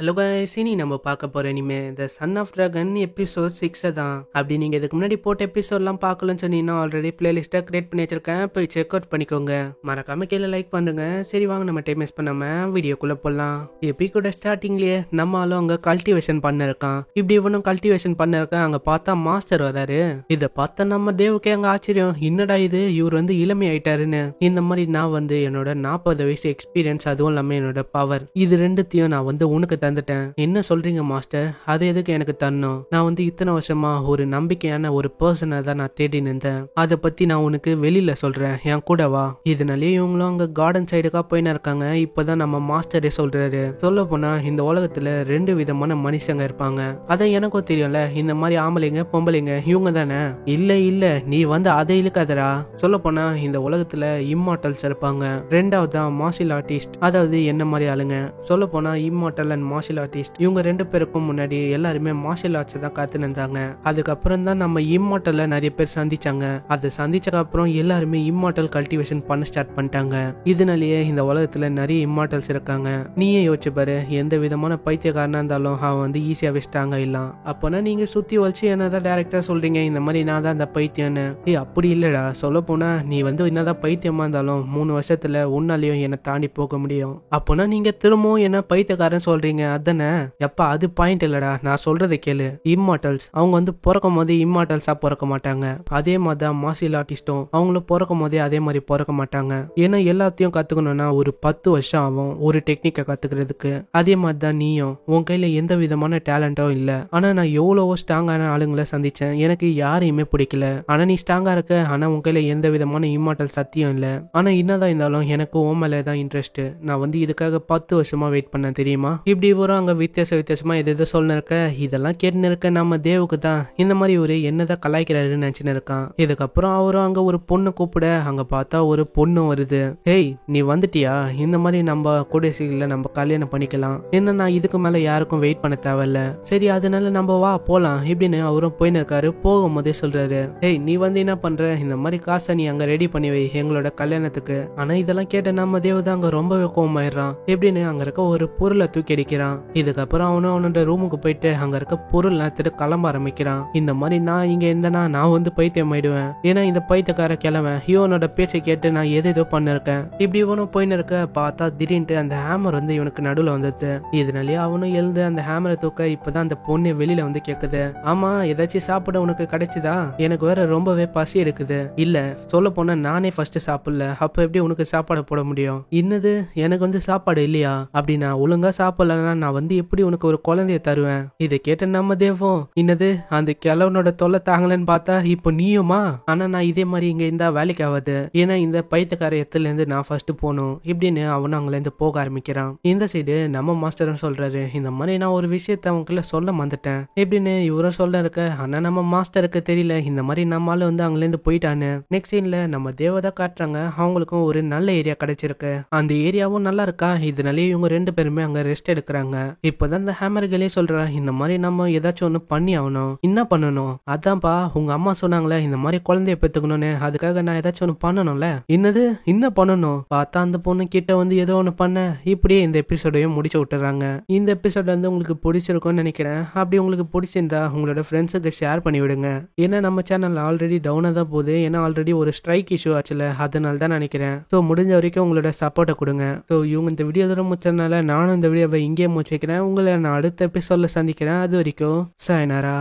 Hello guys, இனி நம்ம பார்க்க போற இனிமே த சன் ஆஃப் டிராகன் எபிசோட் 6 தான். அப்படி நீங்க இதுக்கு முன்னாடி போட்ட எபிசோட்லாம் பார்க்கலன்னு சொன்னீங்கன்னா ஆல்ரெடி பிளேலிஸ்ட்டை கிரியேட் பண்ணி வச்சிருக்கேன், போய் செக் அவுட் பண்ணிக்கோங்க. மறக்காம கீழே லைக் பண்ணுங்க. சரி வாங்க நம்ம டைம் வேஸ்ட் பண்ணாம வீடியோக்குள்ள போடலாம். எபிக்கோட ஸ்டார்டிங்லயே நம்ம ஆளும் அங்க கல்டிவேஷன் பண்ண இருக்கான். இப்படி இவனும் கல்டிவேஷன் பண்ண இருக்கான். அங்க பார்த்தா மாஸ்டர் வராரு. இதை பார்த்தா நம்ம தேவுக்கே அங்க ஆச்சரியம், என்னடா இது இவர் வந்து இளமை ஆயிட்டாருன்னு. இந்த மாதிரி நான் வந்து என்னோட 40 வயசு எக்ஸ்பீரியன்ஸ், அதுவும் இல்லாம என்னோட பவர், இது ரெண்டுத்தையும் நான் வந்து உனக்கு தந்துட்டேன். என்ன சொல்றீங்க மாஸ்டர்? அது எதுக்கு எனக்கு தரணும்? நான் வந்து இத்தனை வருஷமா ஒரு நம்பிக்கையான ஒரு பர்சனை தான் நான் தேடி நின்றேன். அதை பத்தி நான் உனக்கு வெளியில சொல்றேன், என் கூட வா. இதனாலேயே இவங்களும் அங்க கார்டன் சைடுக்கா போயின்னு இருக்காங்க. இப்பதான் நம்ம மாஸ்டரே சொல்றாரு, சொல்ல போனா இந்த உலகத்துல 2 விதமான மனுஷங்க இருப்பாங்க. அதை எனக்கும் தெரியும்ல, இந்த மாதிரி ஆம்பளைங்க பொம்பளைங்க இவங்க தானே. இல்ல இல்ல நீ வந்து அதை இழுக்காதரா. சொல்ல போனா இந்த உலகத்துல இம்மார்டல்ஸ் இருப்பாங்க. ரெண்டாவது தான் மார்ஷியல் ஆர்டிஸ்ட், அதாவது என்ன மாதிரி ஆளுங்க. சொல்ல போனா இம்மார்டல் அண்ட் மார்ஷியல் ஆர்டிஸ்ட் இவங்க 2 பேருக்கும் முன்னாடி எல்லாருமே மார்ஷியல் ஆர்ட்ஸ் தான் காத்துன்னு இருந்தாங்க. அதுக்கப்புறம் தான் நம்ம இம்மார்டல்ல நிறைய பேர் சந்திச்சாங்க. அதை சந்திச்சதுக்கு அப்புறம் எல்லாருமே இம்மார்டல் கல்டிவேஷன் பண்ண ஸ்டார்ட் பண்ணிட்டாங்க. இதனாலேயே இந்த உலகத்துல நிறைய இம்மார்டல்ஸ் இருக்காங்க. நீயே யோசிச்சு பாரு, எந்த விதமான பைத்தியக்காரனா இருந்தாலும் அவன் வந்து ஈஸியாவே ஸ்ட்ராங் ஆயிடலாம். அப்போனா நீங்க சுத்தி வச்சு என்னதான் டைரக்டா சொல்றீங்க இந்த மாதிரி நான் தான் அந்த பைத்தியம்னு? அப்படி இல்லடா, சொல்ல போனா நீ வந்து என்னதான் பைத்தியமா இருந்தாலும் 3 வருஷத்துல உன்னாலையும் என்னை தாண்டி போக முடியும். அப்போனா நீங்க திரும்பவும் என்ன பைத்தியக்காரன் சொல்றீங்க அதானே? எப்பா அது பாயிண்ட் இல்லடா, நான் சொல்றதை கேளு. இம்மார்டல்ஸ் அவங்க வந்து பிறக்கும் போதே இம்மார்டல்ஸா பிறக்க மாட்டாங்க. அதே மாதிரிதான் மார்ஷியல் ஆர்டிஸ்டும் அவங்களும் பிறக்கும் போதே அதே மாதிரி பிறக்க மாட்டாங்க. ஏன்னா எல்லாத்தையும் கத்துக்கணும்னா ஒரு 10 வருஷம் ஆகும் ஒரு டெக்னிக்கை கத்துக்கிறதுக்கு. அதே மாதிரிதான் நீயும், உன் கையில எந்த விதமான டேலண்டும் இல்ல. ஆனா நான் எவ்வளவோ ஸ்ட்ராங்கான ஆளுங்களை சந்திச்சேன், எனக்கு யாரையுமே பிடிக்கல. ஆனா நீ ஸ்ட்ராங்கா இருக்க, ஆனா உன் கையில எந்த விதமான இம்மார்டல் சத்தியம் இல்ல. ஆனா என்னதான் இருந்தாலும் எனக்கு உன் மேல தான் இன்ட்ரெஸ்ட். நான் வந்து இதுக்காக 10 வருஷமா வெயிட் பண்ண தெரியுமா? இப்படி வரும் அங்க வித்தியாசமா எது சொல்ல இருக்க. இதெல்லாம் கேட்டுன்னு இருக்க நம்ம தேவுக்கு தான் இந்த மாதிரி ஒரு என்னதான் கலாய்க்கிறாருன்னு நினைச்சுன்னு இருக்கான். இதுக்கப்புறம் அவரும் அங்க ஒரு பொண்ணு கூப்பிட, அங்க பார்த்தா ஒரு பொண்ணு வருது. ஹேய் நீ வந்துட்டியா? இந்த மாதிரி நம்ம கூடசில நம்ம கல்யாணம் பண்ணிக்கலாம். என்ன நான் இதுக்கு மேல யாருக்கும் வெயிட் பண்ண தேவையில்ல. சரி அதனால நம்ம வா போலாம் இப்படின்னு அவரும் போயின்னு இருக்காரு. போகும்போதே சொல்றாரு, ஹேய் நீ வந்து என்ன பண்ற? இந்த மாதிரி காசை நீ அங்க ரெடி பண்ணி வை எங்களோட கல்யாணத்துக்கு. ஆனா இதெல்லாம் கேட்ட நம்ம தேவ தான் அங்க ரொம்பவே கோவமாயிடுறான். எப்படின்னு அங்க இருக்க ஒரு பொருளை தூக்கி அடிக்கிறான். இதுக்கப்புறம் அவனோட ரூமுக்கு போயிட்டு அங்க இருக்க பொருள் எடுத்துட்டு கிளம்ப ஆரம்பிக்கிறான். இந்த மாதிரி நான் இங்க இருந்தேன்னா நான் வந்து பைத்தியம் ஆயிடுவேன். ஏன்னா இந்த பைத்தியக்கார கிழவன் இவனோட பேச்சை கேட்டு நான் ஏதோ பண்ணிருக்கேன். இப்படி இவனும் போயின்னு இருக்க பார்த்தா திடீர்னு அந்த ஹேமர் வந்து இவனுக்கு நடுவில் வந்தது. இதனாலேயே அவனும் எழுந்து அந்த ஹேமரை தூக்க இப்பதான் அந்த பொண்ணு வெளியில வந்து கேக்குது, ஆமா ஏதாச்சும் சாப்பிட உனக்கு கிடைச்சுதா? எனக்கு வேற ரொம்பவே பசி எடுக்குது. இல்ல சொல்ல போனா நானே ஃபர்ஸ்ட் சாப்பிடல, அப்ப எப்படி உனக்கு சாப்பாடு போட முடியும்? இன்னது எனக்கு வந்து சாப்பாடு இல்லையா? அப்படி நான் ஒழுங்கா சாப்பிடலன்னா நான் வந்து எப்படி உனக்கு ஒரு குழந்தைய தருவேன்? இதை கேட்ட நம்ம தேவம், இன்னது அந்த கிழவனோட தொல்லை தாங்கலன்னு பார்த்தா இப்போ நீயுமா? ஆனா நான் இதே மாதிரி இங்க இருந்தா வேலைக்கு ஆகாது. ஏன்னா இந்த பைத்தியக்கார இடத்துல இருந்து நான் ஃபர்ஸ்ட் போகணும் இப்படின்னு அவனும் அங்க இருந்து போக ஆரம்பிக்கிறான். இந்த சைடு நம்ம மாஸ்டரும் சொல்றாரு, இந்த மாதிரி நான் ஒரு விஷயத்த அவங்களுக்குள்ள சொல்ல வந்துட்டேன் எப்படின்னு இவரும் சொல்ல இருக்க. ஆனா நம்ம மாஸ்டருக்கு தெரியல இந்த மாதிரி நம்மளால வந்து அங்க இருந்து போயிட்டான்னு. நெக்ஸ்ட் சீன்ல நம்ம தேவதா காட்டுறாங்க, அவங்களுக்கும் ஒரு நல்ல ஏரியா கிடைச்சிருக்கு. அந்த ஏரியாவும் நல்லா இருக்கா. இதனாலே இவங்க 2 பேருமே அங்க ரெஸ்ட் எடுக்கிறாங்க. இப்பதான் இந்த ஹேமர்களே சொல்றேன், இந்த மாதிரி நம்ம ஏதாச்சும் ஒண்ணு பண்ணி ஆகணும். என்ன பண்ணணும்? அதான்ப்பா உங்க அம்மா சொன்னாங்களே இந்த மாதிரி குழந்தைய பெத்துக்கணும்னு, அதுக்காக நான் ஏதாச்சும் ஒண்ணு பண்ணணும்ல. என்னது என்ன பண்ணணும்? பார்த்தா அந்த பொண்ணு கிட்ட வந்து ஏதோ ஒண்ணு பண்ண. இப்படியே இந்த எபிசோடையும் முடிச்சு விட்டுறாங்க. இந்த எபிசோட் வந்து உங்களுக்கு பிடிச்சிருக்கும்னு நினைக்கிறேன். அப்படி உங்களுக்கு பிடிச்சிருந்தா உங்களோட ஃப்ரெண்ட்ஸுக்கு ஷேர் பண்ணி விடுங்க. ஏன்னா நம்ம சேனல் ஆல்ரெடி டவுனா தான் போகுது. ஏன்னா ஆல்ரெடி ஒரு ஸ்ட்ரைக் இஷ்யூ ஆச்சுல, அதனால தான் நினைக்கிறேன். ஸோ முடிஞ்ச வரைக்கும் உங்களோட சப்போர்ட்டை கொடுங்க. ஸோ இவங்க இந்த வீடியோ தூரம் முடிச்சதுனால நானும் இந்த வீடியோவை இங்கே முடிச்சுக்கிறேன். உங்களை நான் அடுத்த எபிசோட்ல சந்திக்கிறேன். அது வரைக்கும் சாயனாரா.